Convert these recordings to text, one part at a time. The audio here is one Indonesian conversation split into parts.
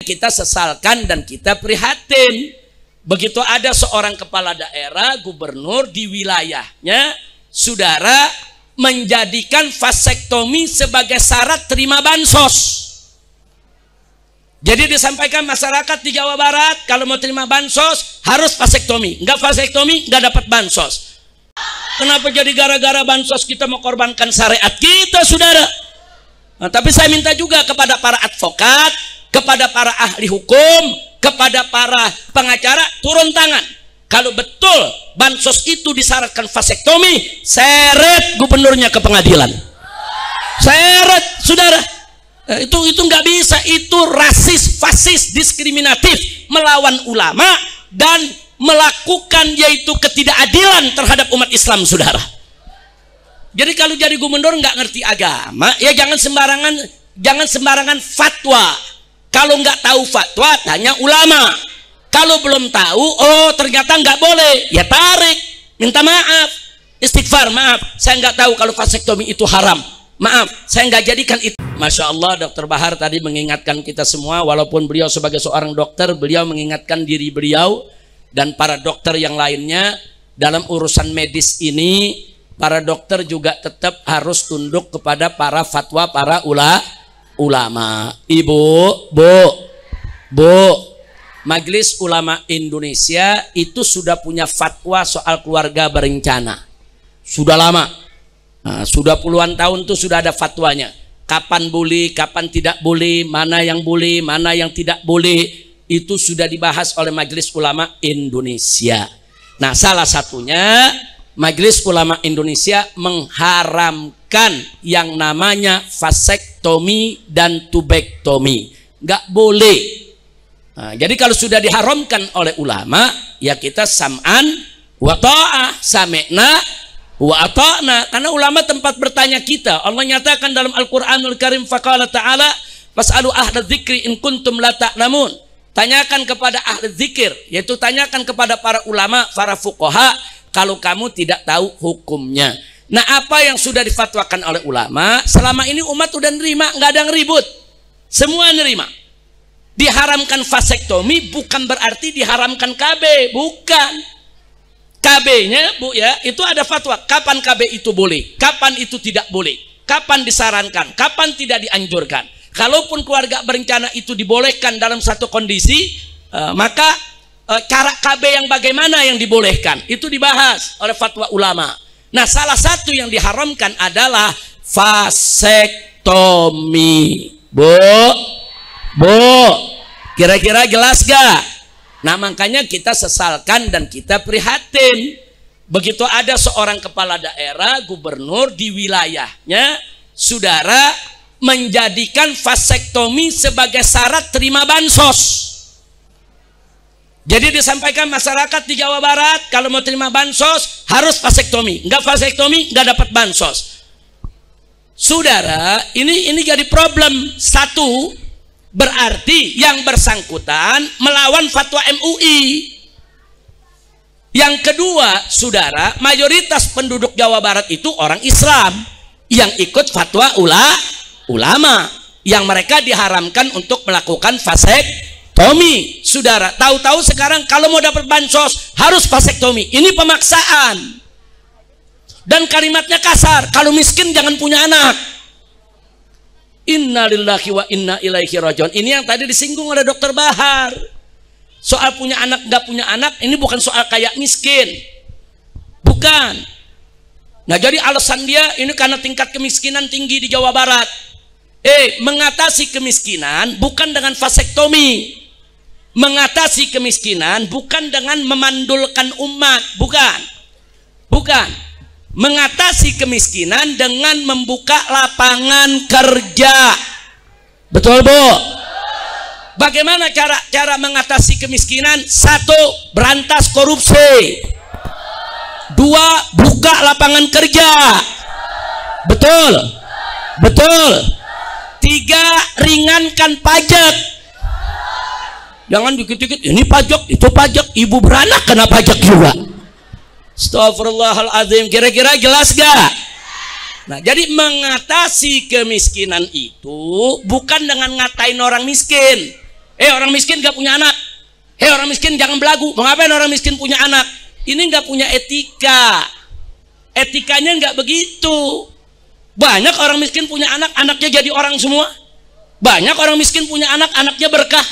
kita sesalkan dan kita prihatin. Begitu ada seorang kepala daerah, gubernur di wilayahnya, saudara, menjadikan vasektomi sebagai syarat terima bansos. Jadi disampaikan masyarakat di Jawa Barat, kalau mau terima bansos harus vasektomi. Enggak vasektomi, enggak dapat bansos. Kenapa jadi gara-gara bansos kita mau korbankan syariat kita, saudara? Nah, tapi saya minta juga kepada para advokat, kepada para ahli hukum, kepada para pengacara, turun tangan. Kalau betul bansos itu disyaratkan vasektomi, seret gubernurnya ke pengadilan. Seret, saudara. Itu nggak bisa, itu rasis, fasis, diskriminatif, melawan ulama dan melakukan yaitu ketidakadilan terhadap umat Islam, saudara. Jadi kalau jadi gubernur nggak ngerti agama, ya jangan sembarangan fatwa. Kalau nggak tahu fatwa, tanya ulama. Kalau belum tahu, oh ternyata nggak boleh, ya tarik, minta maaf, istighfar, maaf, saya nggak tahu kalau vasektomi itu haram. Maaf, saya nggak jadikan itu. Masya Allah, Dokter Bahar tadi mengingatkan kita semua, walaupun beliau sebagai seorang dokter, beliau mengingatkan diri beliau dan para dokter yang lainnya dalam urusan medis ini. Para dokter juga tetap harus tunduk kepada para fatwa para ulama. Ibu, Bu, Majelis Ulama Indonesia itu sudah punya fatwa soal keluarga berencana. Sudah lama. Nah, sudah puluhan tahun tuh sudah ada fatwanya. Kapan boleh, kapan tidak boleh, mana yang boleh, mana yang tidak boleh, itu sudah dibahas oleh Majelis Ulama Indonesia. Nah, salah satunya Majelis Ulama Indonesia mengharamkan yang namanya vasektomi dan tubektomi. Nggak boleh. Nah, jadi kalau sudah diharamkan oleh ulama, ya kita sam'an wa ta'ah, sami'na wa ata'na, karena ulama tempat bertanya kita. Allah nyatakan dalam Al-Qur'anul Karim, faqala ta'ala fas'alu ahla dzikri in kuntum la ta'lamun. Tanyakan kepada ahli zikir, yaitu tanyakan kepada para ulama, para fuqaha, kalau kamu tidak tahu hukumnya. Nah, apa yang sudah difatwakan oleh ulama, selama ini umat udah nerima, nggak ada yang ribut, semua nerima. Diharamkan vasektomi bukan berarti diharamkan KB, bukan. KB-nya, Bu, ya, itu ada fatwa. Kapan KB itu boleh, kapan itu tidak boleh, kapan disarankan, kapan tidak dianjurkan. Kalaupun keluarga berencana itu dibolehkan dalam satu kondisi, maka cara KB yang bagaimana yang dibolehkan, itu dibahas oleh fatwa ulama. Nah, salah satu yang diharamkan adalah vasektomi. Bu, kira-kira jelas gak? Nah, makanya kita sesalkan dan kita prihatin. Begitu ada seorang kepala daerah, gubernur di wilayahnya, saudara, menjadikan vasektomi sebagai syarat terima bansos. Jadi disampaikan masyarakat di Jawa Barat, kalau mau terima bansos harus vasektomi. Enggak vasektomi, enggak dapat bansos. Saudara, ini jadi problem. Satu, berarti yang bersangkutan melawan fatwa MUI. Yang kedua, saudara, mayoritas penduduk Jawa Barat itu orang Islam yang ikut fatwa ulama, yang mereka diharamkan untuk melakukan vasektomi. Saudara, tahu-tahu sekarang kalau mau dapat bansos harus vasektomi. Ini pemaksaan. Dan kalimatnya kasar, kalau miskin jangan punya anak. Inna lillahi wa inna ilaihi rajiun. Ini yang tadi disinggung oleh Dokter Bahar. Soal punya anak nggak punya anak, ini bukan soal kayak miskin, bukan. Nah, jadi alasan dia ini karena tingkat kemiskinan tinggi di Jawa Barat. Mengatasi kemiskinan bukan dengan vasektomi. Mengatasi kemiskinan bukan dengan memandulkan umat, bukan. Mengatasi kemiskinan dengan membuka lapangan kerja. Betul, Bu? Bagaimana cara mengatasi kemiskinan? Satu, berantas korupsi. Dua, buka lapangan kerja. Betul. Tiga, ringankan pajak. Jangan dikit-dikit ini pajak, itu pajak, ibu beranak kena pajak juga. Astagfirullahaladzim. Kira-kira jelas gak? Nah, jadi mengatasi kemiskinan itu bukan dengan ngatain orang miskin, Orang miskin gak punya anak. Orang miskin jangan belagu. Mau ngapain orang miskin punya anak? Ini gak punya etika. Etikanya gak begitu. Banyak orang miskin punya anak, anaknya jadi orang semua. Banyak orang miskin punya anak, anaknya berkah.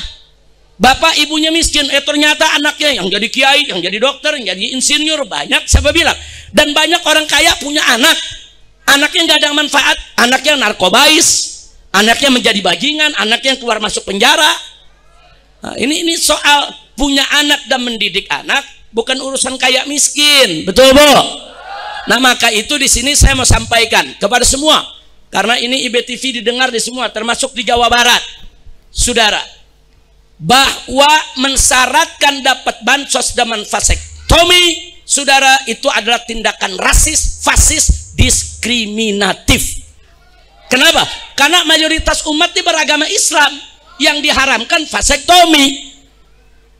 Bapak ibunya miskin, ternyata anaknya yang jadi kiai, yang jadi dokter, yang jadi insinyur. Banyak, siapa bilang? Dan banyak orang kaya punya anak, anaknya nggak ada manfaat, anaknya narkobais, anaknya menjadi bajingan, anaknya keluar masuk penjara. Nah, ini soal punya anak dan mendidik anak, bukan urusan kaya miskin, betul Bu? Nah maka itu di sini saya mau sampaikan kepada semua, karena ini IBTV didengar di semua, termasuk di Jawa Barat, saudara, bahwa mensyaratkan dapat bansos dan vasektomi, saudara, itu adalah tindakan rasis, fasis, diskriminatif. Kenapa? Karena mayoritas umat ini beragama Islam, yang diharamkan vasektomi.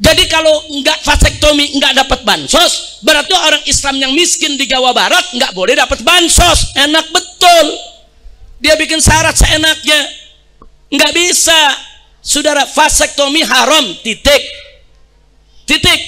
Jadi kalau nggak vasektomi nggak dapat bansos, berarti orang Islam yang miskin di Jawa Barat nggak boleh dapat bansos. Enak betul, dia bikin syarat seenaknya, nggak bisa. Saudara, vasektomi haram, titik,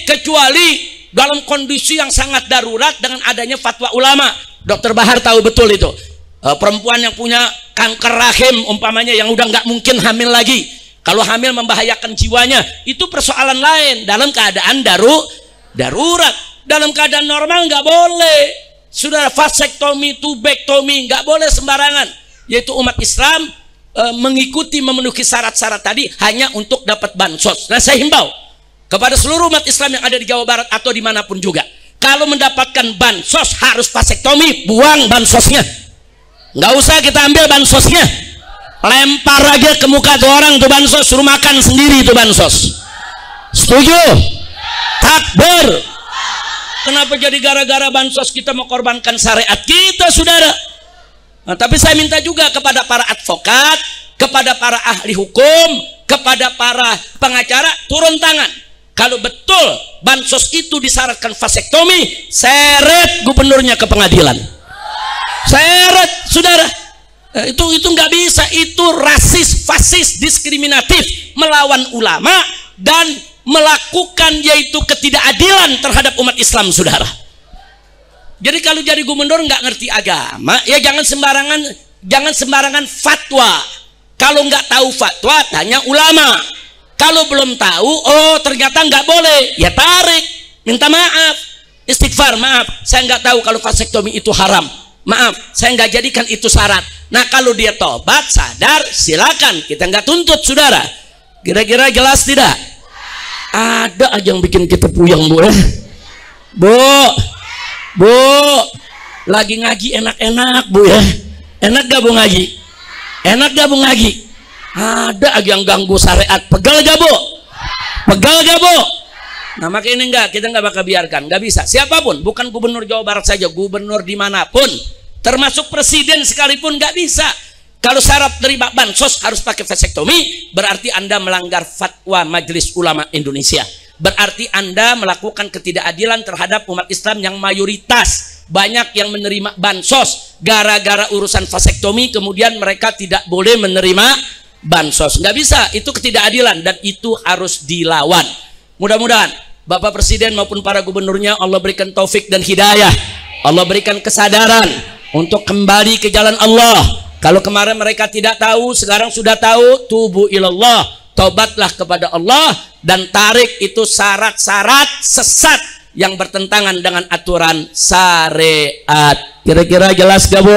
kecuali dalam kondisi yang sangat darurat dengan adanya fatwa ulama. Dokter Bahar tahu betul itu. Perempuan yang punya kanker rahim umpamanya, yang udah nggak mungkin hamil lagi, kalau hamil membahayakan jiwanya, itu persoalan lain. Dalam keadaan darurat, dalam keadaan normal nggak boleh. Saudara, vasektomi, tubektomi nggak boleh sembarangan. Yaitu umat Islam mengikuti, memenuhi syarat-syarat tadi hanya untuk dapat bansos. Nah saya himbau kepada seluruh umat Islam yang ada di Jawa Barat atau dimanapun juga, kalau mendapatkan bansos harus vasektomi, buang bansosnya, nggak usah kita ambil bansosnya, lempar aja ke muka tuh orang tuh bansos, suruh makan sendiri itu bansos. Setuju? Takbir. Kenapa jadi gara-gara bansos kita mau korbankan syariat kita, saudara? Nah, tapi saya minta juga kepada para advokat, kepada para ahli hukum, kepada para pengacara, turun tangan. Kalau betul bansos itu disyaratkan vasektomi, seret gubernurnya ke pengadilan. Seret, saudara. Itu nggak bisa, itu rasis, fasis, diskriminatif, melawan ulama dan melakukan yaitu ketidakadilan terhadap umat Islam, saudara. Jadi kalau jadi gubernur nggak ngerti agama, ya jangan sembarangan fatwa. Kalau nggak tahu fatwa, tanya ulama. Kalau belum tahu, oh ternyata nggak boleh, ya tarik, minta maaf, istighfar, maaf, saya nggak tahu kalau vasektomi itu haram, maaf, saya nggak jadikan itu syarat. Nah kalau dia tobat, sadar, silakan, kita nggak tuntut, saudara. Kira-kira jelas tidak? Ada aja yang bikin kita puyeng, Bu. Bu, lagi ngaji enak-enak, Bu ya. Enak gak Bu ngaji? Enak gak Bu ngaji? Ada aja yang ganggu syariat. Pegal gak Bu? Pegal gak Bu? Nah maka ini kita nggak bakal biarkan, nggak bisa. Siapapun, bukan gubernur Jawa Barat saja, gubernur dimanapun, termasuk presiden sekalipun nggak bisa. Kalau syarat terima bansos harus pakai vasektomi, berarti Anda melanggar fatwa Majelis Ulama Indonesia. Berarti Anda melakukan ketidakadilan terhadap umat Islam yang mayoritas. Banyak yang menerima bansos gara-gara urusan vasektomi, kemudian mereka tidak boleh menerima bansos. Nggak bisa, itu ketidakadilan dan itu harus dilawan. Mudah-mudahan Bapak Presiden maupun para gubernurnya Allah berikan taufik dan hidayah, Allah berikan kesadaran untuk kembali ke jalan Allah. Kalau kemarin mereka tidak tahu, sekarang sudah tahu, tubu ilallah, taubatlah kepada Allah dan tarik itu syarat-syarat sesat yang bertentangan dengan aturan syariat. Kira-kira jelas gak Bu?